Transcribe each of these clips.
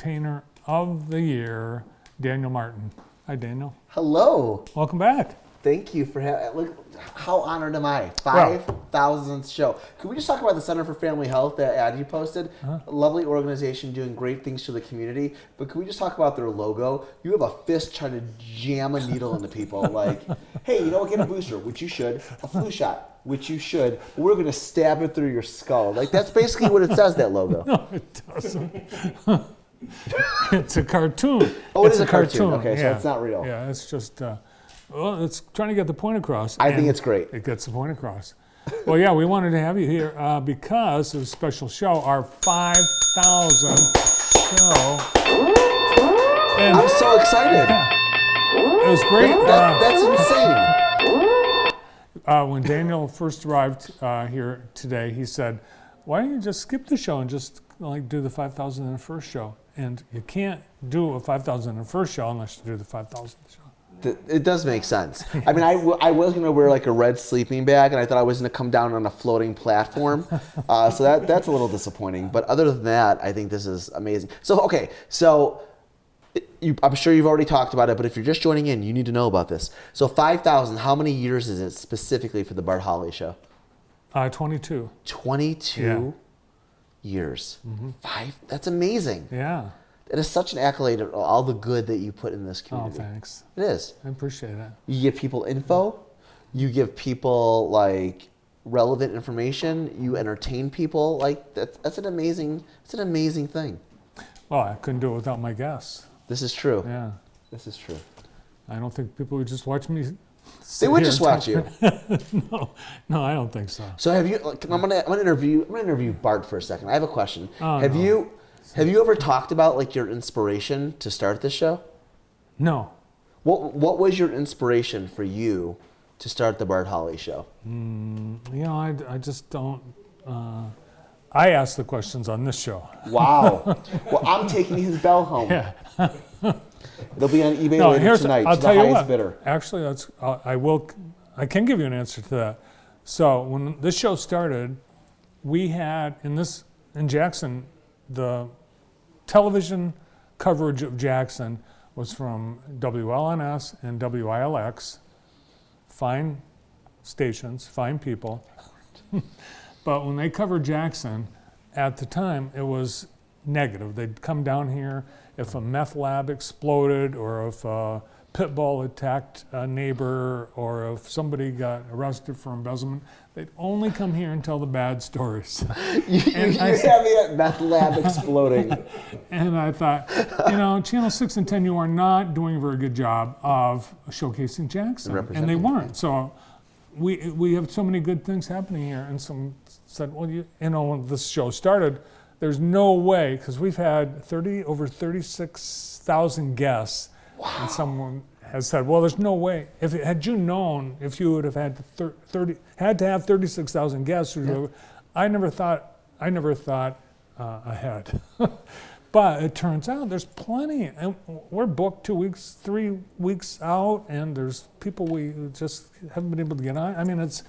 Entertainer of the Year, Daniel Martin. Hi, Daniel. Hello. Welcome back. Thank you for having. Look, how honored am I? 5,000th show. Can we just talk about the Center for Family Health, that ad you posted? A lovely organization doing great things to the community. But can we just talk about their logo? You have a fist trying to jam a needle into people. Like, hey, you know what? Get a booster, which you should. A flu shot, which you should. We're going to stab it through your skull. Like, that's basically what it says, that logo. No, it doesn't. It's a cartoon. Oh, it is a cartoon. Okay, so it's not real. Yeah, it's just, well, it's trying to get the point across. I think it's great. It gets the point across. Well, yeah, we wanted to have you here because of a special show, our 5,000th show. And I'm so excited. it was great. That's insane. When Daniel first arrived here today, he said, why don't you just skip the show and just like do the 5,001st show? And you can't do a 5,001st show unless you do the 5,000th show. It does make sense. I mean, I was going to wear like a red sleeping bag, and I thought I was going to come down on a floating platform. So that's a little disappointing. But other than that, I think this is amazing. So, okay, I'm sure you've already talked about it, but if you're just joining in, you need to know about this. So 5,000, how many years is it specifically for the Bart Holly Show? 22. 22 years. Mm-hmm. That's amazing. Yeah. It is such an accolade of all the good that you put in this community. Oh, thanks. It is. I appreciate it. You give people info. You give people like relevant information. You entertain people. Like that's an amazing thing. Well, I couldn't do it without my guests. This is true. Yeah. This is true. I don't think people would just watch me. They would just watch you. No, I don't think so. So have you? Like, I'm gonna interview Bart for a second. I have a question. Oh, Have you ever talked about like your inspiration to start this show? No. What was your inspiration for you to start the Bart Holly Show? I just don't. I ask the questions on this show. Wow. Well, I'm taking his bell home. Yeah. It'll be on eBay later tonight. I'll to tell the you highest what. bidder. Actually, I can give you an answer to that. So when this show started, we had in Jackson, the television coverage of Jackson was from WLNS and WILX, fine stations, fine people. But when they covered Jackson, at the time, it was negative. They'd come down here if a meth lab exploded or if a pit bull attacked a neighbor or if somebody got arrested for embezzlement. They'd only come here and tell the bad stories. You have me at meth lab exploding. And I thought, Channel 6 and 10, you are not doing a very good job of showcasing Jackson. And they weren't. So we have so many good things happening here. And some said, well, when this show started, there's no way, because we've had over 36,000 guests. Wow. And someone has said, well, there's no way. Had you known if you would have had to have 36,000 guests, yeah. I never thought ahead. But it turns out there's plenty. And we're booked 2 weeks, 3 weeks out, and there's people we just haven't been able to get on. I mean, it's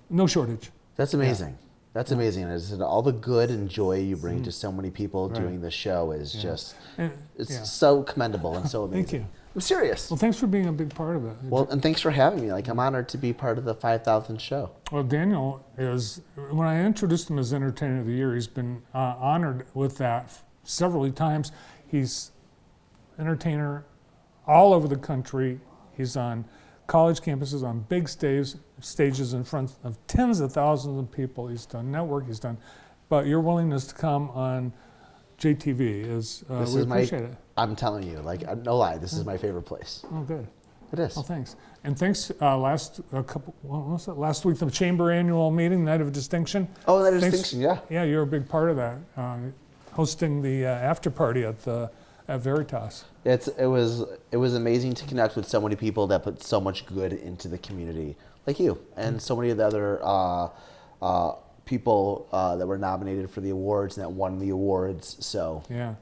no shortage. That's amazing. Yeah. That's amazing. And as I said, all the good and joy you bring to so many people doing the show is just, it's so commendable and so amazing. Thank you. I'm serious. Well, thanks for being a big part of it. Well, and thanks for having me. Like, I'm honored to be part of the 5,000th show. Well, Daniel when I introduced him as Entertainer of the Year, he's been honored with that several times. He's entertainer all over the country. He's on college campuses, on big stages in front of tens of thousands of people. He's done network, but your willingness to come on JTV we appreciate it. I'm telling you, like, no lie, this is my favorite place. Oh, good. It is. Well, thanks. And thanks last week, the Chamber Annual Meeting, Night of Distinction. Oh, Night of Distinction, yeah. Yeah, you're a big part of that, hosting the after party at Veritas. It was amazing to connect with so many people that put so much good into the community, like you, and so many of the other people that were nominated for the awards and that won the awards. So yeah.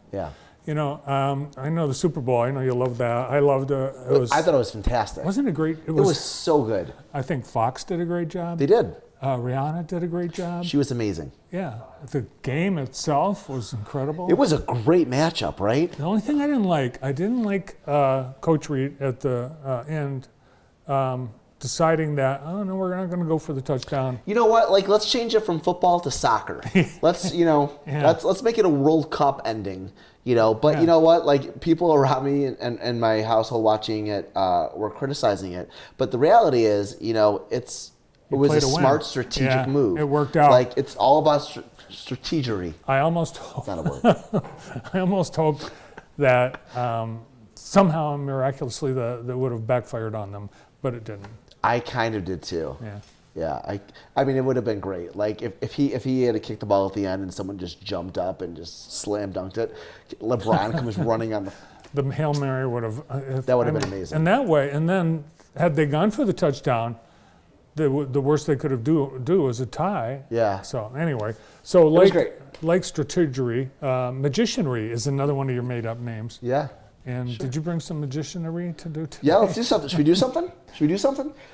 I know the Super Bowl. I know you love that. I loved it. I thought it was fantastic. Wasn't it great? It was so good. I think Fox did a great job. They did. Rihanna did a great job. She was amazing. Yeah, the game itself was incredible. It was a great matchup, right? The only thing I didn't like Coach Reed at the end deciding that, oh no, we're not going to go for the touchdown. You know what? Like, let's change it from football to soccer. Let's, Yeah. let's make it a World Cup ending. But Yeah. you know what? Like, people around me and my household watching it were criticizing it. But the reality is, it was play a to win. smart strategic Yeah, move. it worked out. Like, it's all about strategery. I almost It's not a word. I almost hoped that somehow miraculously that would have backfired on them, but it didn't. I kind of did too. Yeah. Yeah, I mean, it would have been great. Like if he had kicked the ball at the end and someone just jumped up and just slam dunked it, LeBron comes running on The Hail Mary would have. That would have been amazing. And that way, and then had they gone for the touchdown, the worst they could have do was a tie. Yeah. So anyway, so was great. like strategery, magicianry is another one of your made up names. Yeah. And did you bring some magicianry to do today? Yeah, let's do something. Should we do something?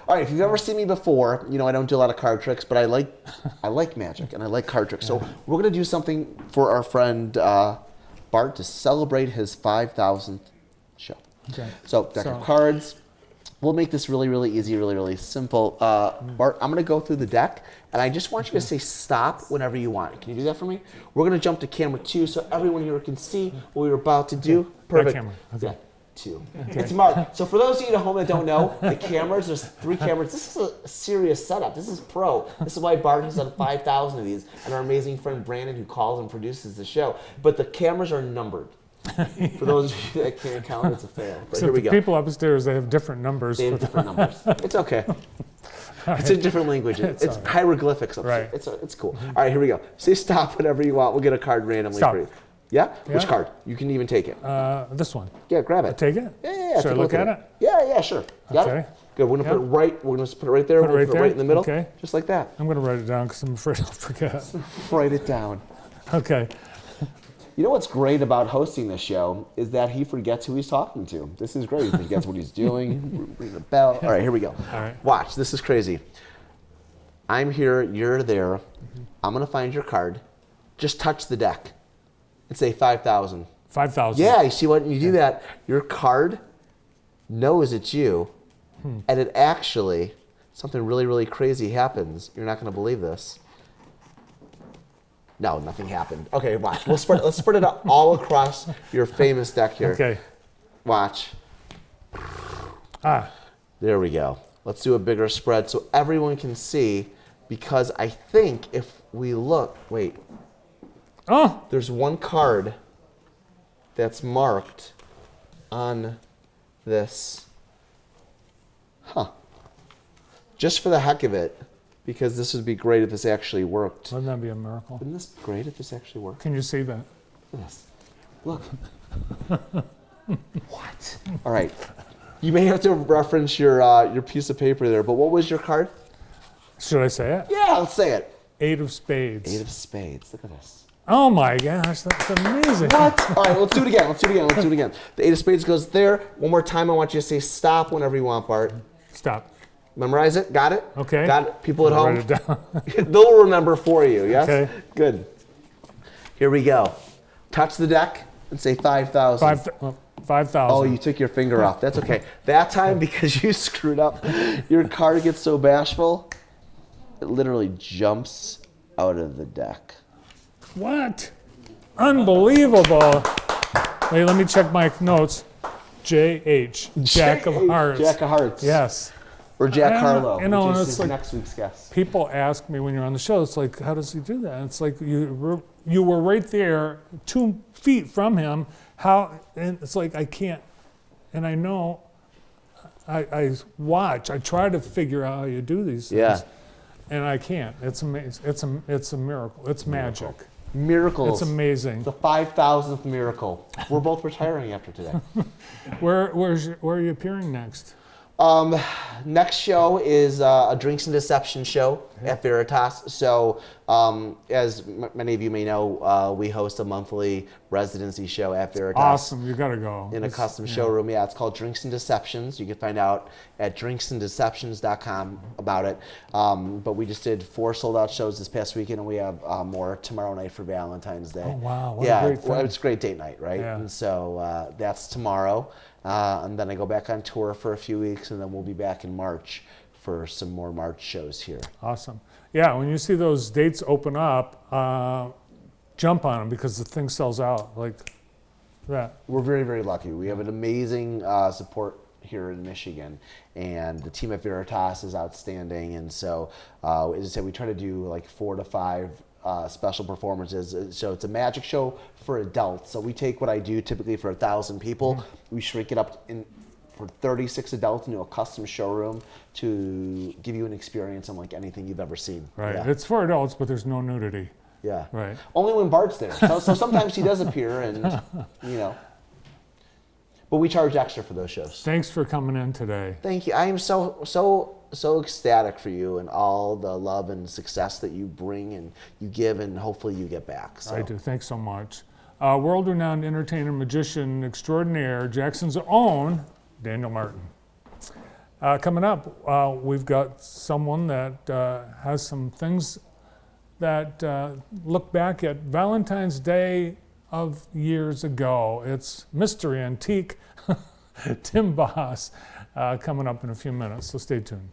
All right, if you've ever seen me before, I don't do a lot of card tricks, but I like magic and I like card tricks. So we're going to do something for our friend Bart to celebrate his 5,000th show. Okay. So, deck of cards. We'll make this really, really easy, really, really simple. Bart, I'm going to go through the deck, and I just want you to say stop whenever you want. Can you do that for me? We're going to jump to camera 2 so everyone here can see what we're about to do. Perfect. Camera. Okay. Yeah, 2. Okay. It's Mark. So for those of you at home that don't know, the cameras, there's 3 cameras. This is a serious setup. This is pro. This is why Bart has done 5,000 of these, and our amazing friend Brandon, who calls and produces the show. But the cameras are numbered. For those of you that can't count, it's a fail. But So here we the go. people upstairs, they have different numbers. They have different numbers. It's okay. It's a different language. It's all right. hieroglyphics. Right. It's cool. All right, here we go. Say stop whenever you want. We'll get a card randomly Stop. for you. Yeah? Yeah. Which card? You can even take it. This one. Yeah, grab it. Take it? Yeah. Should Take I a look at it? Yeah, sure. Got Okay. it? Good. We're gonna Yeah. put it right. We're gonna put it right there. Put it We'll right put it there? right in the middle. Okay. Just like that. I'm going to write it down because I'm afraid I'll forget. Write it down. Okay. You know what's great about hosting this show is that he forgets who he's talking to. This is great. He forgets what he's doing. Ring the bell. All right, here we go. All right. Watch. This is crazy. I'm here. You're there. I'm gonna find your card. Just touch the deck and say 5,000. 5,000. Yeah. You see when you do that, your card knows it's you, and it actually something really, really crazy happens. You're not gonna believe this. No, nothing happened. Okay, watch. Let's spread it out all across your famous deck here. Okay. Watch. Ah. There we go. Let's do a bigger spread so everyone can see, because I think if we look, wait, Oh. there's one card that's marked on this. Huh. Just for the heck of it, because this would be great if this actually worked. Wouldn't that be a miracle? Wouldn't this be great if this actually worked? Can you see that? Yes. Look. What? All right. You may have to reference your piece of paper there, but what was your card? Should I say it? Yeah, let's say it. 8 of spades. 8 of spades. Look at this. Oh my gosh, that's amazing. What? All right, let's do it again. The 8 of spades goes there. One more time, I want you to say stop whenever you want, Bart. Stop. Memorize it? Got it? Okay. Got it? People at home? Write it down. They'll remember for you, yes? Okay. Good. Here we go. Touch the deck and say 5,000. 5,000. Oh, you took your finger off. That's okay. That time, because you screwed up, your card gets so bashful, it literally jumps out of the deck. What? Unbelievable. Wait, let me check my notes. J.H. Jack of Hearts. Jack of Hearts. Yes. Or Jack Yeah, Harlow, you know, which and is it's his like- next week's guest. People ask me when you're on the show, it's like, how does he do that? And it's like you were right there, 2 feet from him. How? And it's like I can't. And I know. I watch. I try to figure out how you do these things. Yeah. And I can't. It's amazing. It's a miracle. It's magic. Miracles. It's amazing. The 5,000th miracle. We're both retiring after today. Where are you appearing next? Next show is a Drinks and Deception show. at Veritas. So, as many of you may know, we host a monthly residency show at Veritas. Awesome, you gotta go. In a custom showroom. Yeah, it's called Drinks and Deceptions. You can find out at drinksanddeceptions.com about it. But we just did 4 sold-out shows this past weekend, and we have more tomorrow night for Valentine's Day. Oh, wow, what a yeah, great thing. it's a great date night, right? Yeah. And so that's tomorrow. And then I go back on tour for a few weeks, and then we'll be back in March for some more March shows here. Awesome. Yeah, when you see those dates open up, jump on them because the thing sells out like that. We're very, very lucky. We have an amazing support here in Michigan, and the team at Veritas is outstanding. And so, as I said, we try to do like 4 to 5 special performances. So it's a magic show for adults. So we take what I do typically for 1,000 people. We shrink it up for 36 adults into a custom showroom to give you an experience unlike anything you've ever seen. Right. Yeah. It's for adults, but there's no nudity. Yeah. Right. Only when Bart's there. So sometimes he does appear, and But we charge extra for those shows. Thanks for coming in today. Thank you. I am so ecstatic for you and all the love and success that you bring and you give, and hopefully you get back. So. I do. Thanks so much. World-renowned entertainer, magician extraordinaire, Jackson's own Daniel Martin. Coming up, we've got someone that has some things that look back at Valentine's Day of years ago. It's mystery antique Tim Boss coming up in a few minutes, so stay tuned.